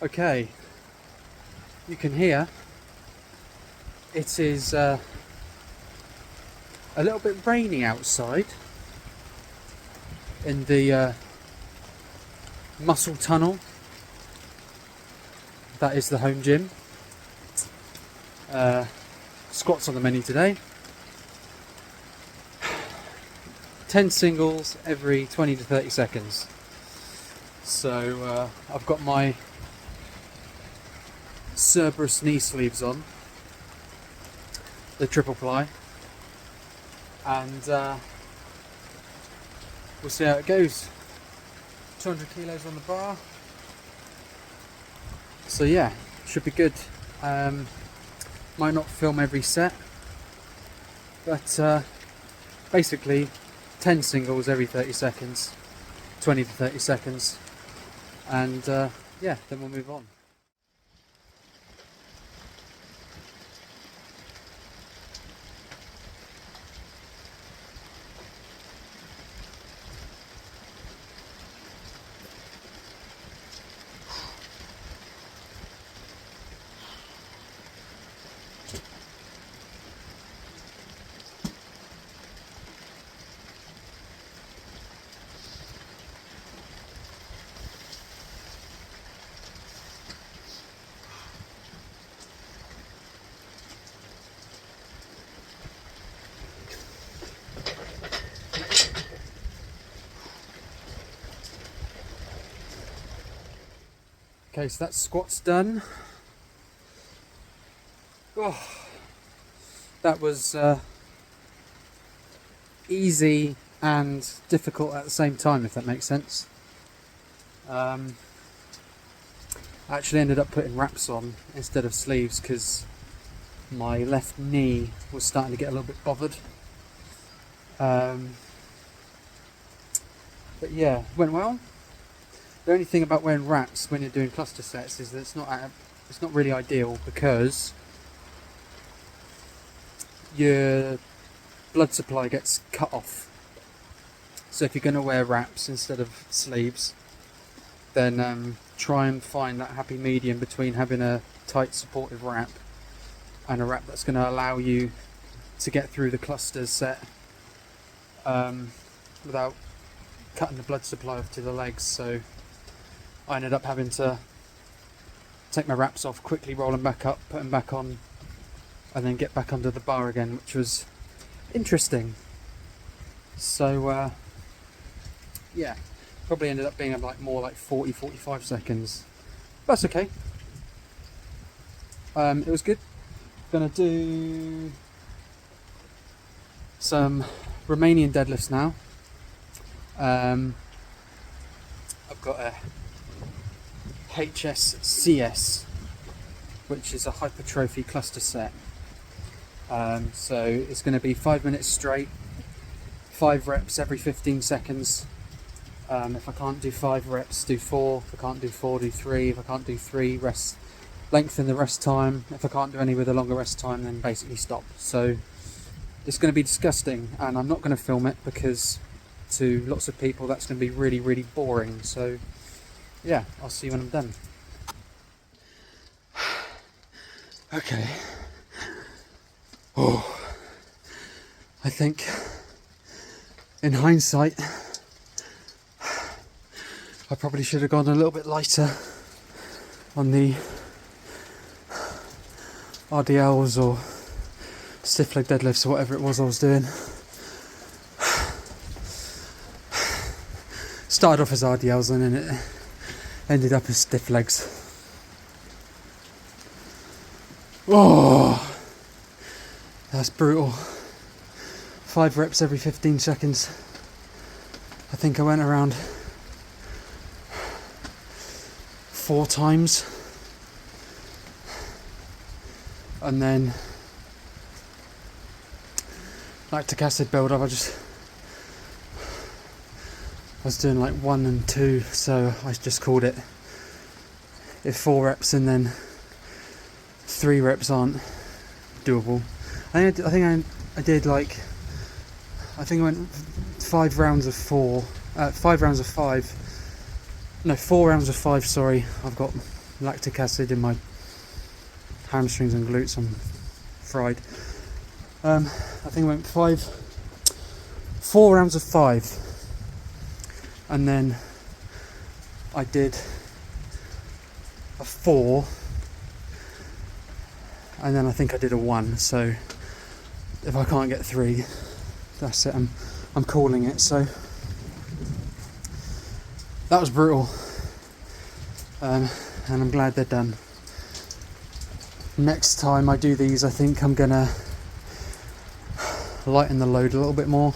Okay, you can hear it is a little bit rainy outside in the muscle tunnel that is the home gym. Squats on the menu today. 10 singles every 20 to 30 seconds. So I've got my Cerberus knee sleeves on, the triple ply, and we'll see how it goes. 200 kilos on the bar. So yeah, should be good. Might not film every set, but basically 10 singles every 30 seconds, 20 to 30 seconds, and yeah, then we'll move on. Okay, so that squat's done. Oh, that was easy and difficult at the same time, if that makes sense. I actually ended up putting wraps on instead of sleeves because my left knee was starting to get a little bit bothered. But yeah, went well. The only thing about wearing wraps when you're doing cluster sets is that it's not really ideal because your blood supply gets cut off. So if you're going to wear wraps instead of sleeves, then try and find that happy medium between having a tight supportive wrap and a wrap that's going to allow you to get through the clusters set without cutting the blood supply off to the legs. So I ended up having to take my wraps off, quickly roll them back up, put them back on, and then get back under the bar again, which was interesting. So yeah, probably ended up being more like 40-45 seconds. That's okay. It was good. Gonna do some Romanian deadlifts now. I've got a HSCS, which is a hypertrophy cluster set. So it's going to be 5 minutes straight, 5 reps every 15 seconds. If I can't do 5 reps, do 4. If I can't do 4, do 3. If I can't do 3, rest, lengthen the rest time. If I can't do any with a longer rest time, then basically stop. So it's going to be disgusting, and I'm not going to film it because to lots of people that's going to be really, really boring. So yeah, I'll see you when I'm done. Okay. Oh, I think in hindsight I probably should have gone a little bit lighter on the RDLs or stiff leg deadlifts or whatever it was I was doing. Started off as RDLs and then it ended up as stiff legs. Oh, that's brutal. 5 reps every 15 seconds. I think I went around 4 times. And then lactic acid build up, I was doing like 1 and 2, so I just called it. If 4 reps and then 3 reps aren't doable, I went 5 rounds of 4, 5 rounds of 5. No, 4 rounds of 5. Sorry, I've got lactic acid in my hamstrings and glutes. I'm fried. I think I went 4 rounds of 5, and then I did a 4, and then I think I did a 1. So if I can't get 3, that's it. I'm calling it. So that was brutal, and I'm glad they're done. Next time I do these, I think I'm gonna lighten the load a little bit more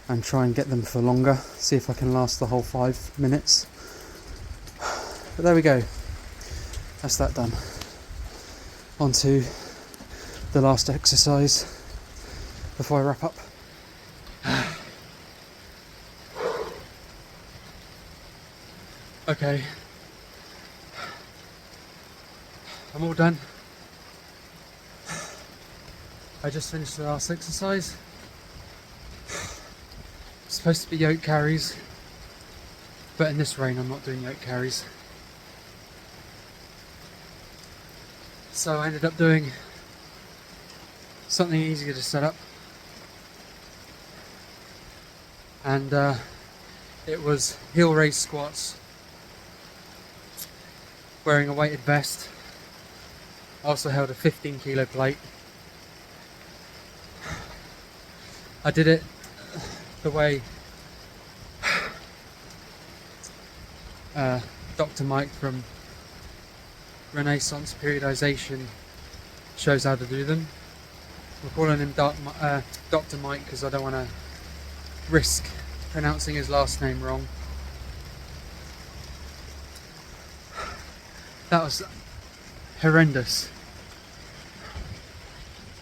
and try and get them for longer. See if I can last the whole 5 minutes. But there we go. That's that done. On to the last exercise before I wrap up. Okay. I'm all done. I just finished the last exercise. It's supposed to be yoke carries, but in this rain I'm not doing yoke carries. So I ended up doing something easier to set up, and it was heel raise squats wearing a weighted vest. I also held a 15 kilo plate. I did it the way Dr. Mike from Renaissance Periodization shows how to do them. We're calling him Dr. Mike because I don't want to risk pronouncing his last name wrong. That was horrendous.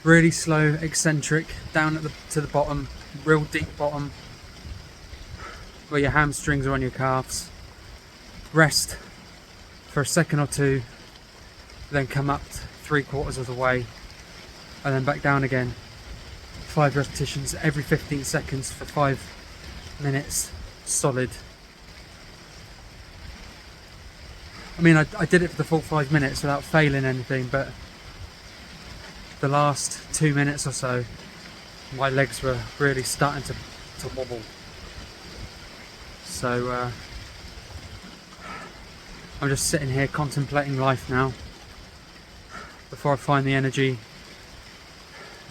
Really slow, eccentric, down at to the bottom, real deep bottom, where your hamstrings are on your calves. Rest for a second or two, then come up 3/4 of the way, and then back down again. 5 repetitions every 15 seconds for 5 minutes, solid. I mean, I did it for the full 5 minutes without failing anything, but the last 2 minutes or so, my legs were really starting to wobble. So I'm just sitting here contemplating life now before I find the energy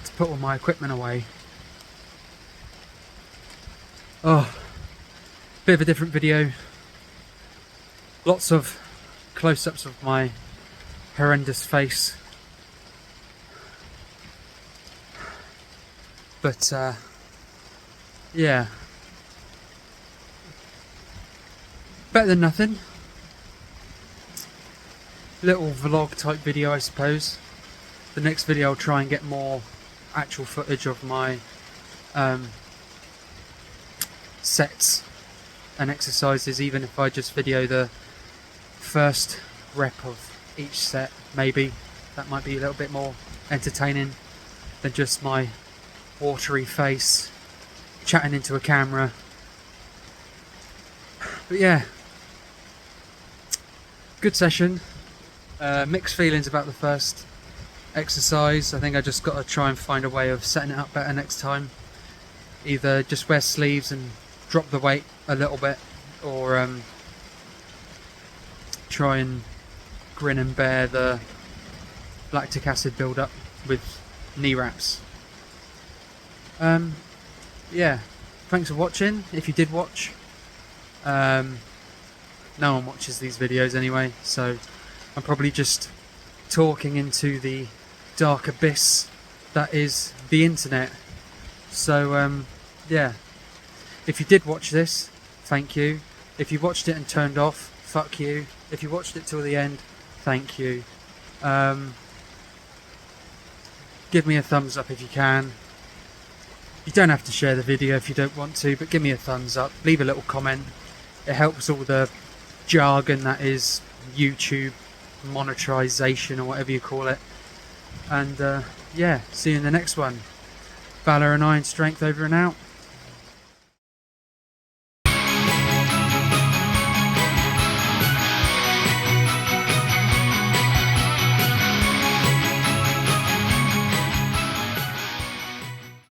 to put all my equipment away. Oh, bit of a different video. Lots of close-ups of my horrendous face. But yeah, better than nothing. Little vlog type video, I suppose. The next video I'll try and get more actual footage of my sets and exercises, even if I just video the first rep of each set. Maybe that might be a little bit more entertaining than just my watery face chatting into a camera. But yeah, good session. Mixed feelings about the first exercise. I think I just got to try and find a way of setting it up better next time. Either just wear sleeves and drop the weight a little bit, or try and grin and bear the lactic acid build up with knee wraps. Yeah, thanks for watching. If you did watch, no one watches these videos anyway, so I'm probably just talking into the dark abyss that is the internet. So yeah, if you did watch this, thank you. If you watched it and turned off, fuck you. If you watched it till the end, thank you. Give me a thumbs up if you can. You don't have to share the video if you don't want to, but give me a thumbs up. Leave a little comment. It helps all the jargon that is YouTube monetization, or whatever you call it. And yeah, see you in the next one. Valor and Iron Strength over and out.